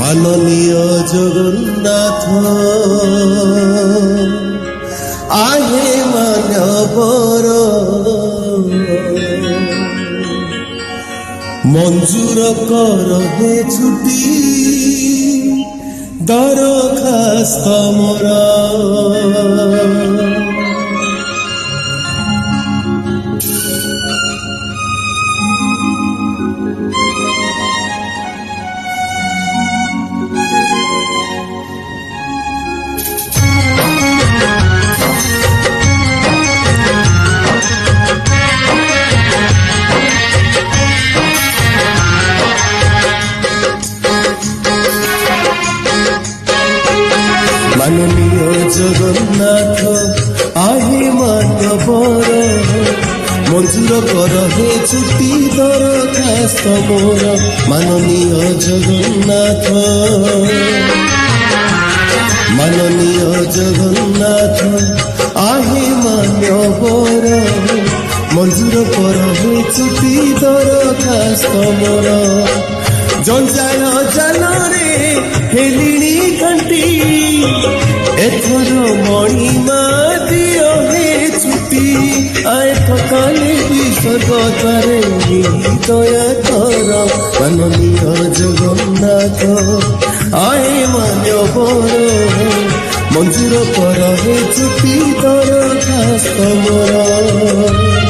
মাননীয় জগন্নাথ আহে মানবর মঞ্জুর কর হে ছুটি দরখাস্ত মোরা মাননীয় জগন্নাথ আহে মানবর মঞ্জুর কর হে ছুটি দরখাস্ত মোর মাননীয় জগন্নাথ মাননীয় জগন্নাথ আহে মানবর মঞ্জুর কর হে ছুটি দরখাস্ত মোর জঞ্জাল জালরে হেলিনি ঘণ্টি এথর মণিমা দিও হে ছুটি আয় সকালে বিশ্বগতারে দয়া কর মাননীয় জগন্নাথ আয় মানবর মঞ্জুর কর হে ছুটি দরখাস্ত মোর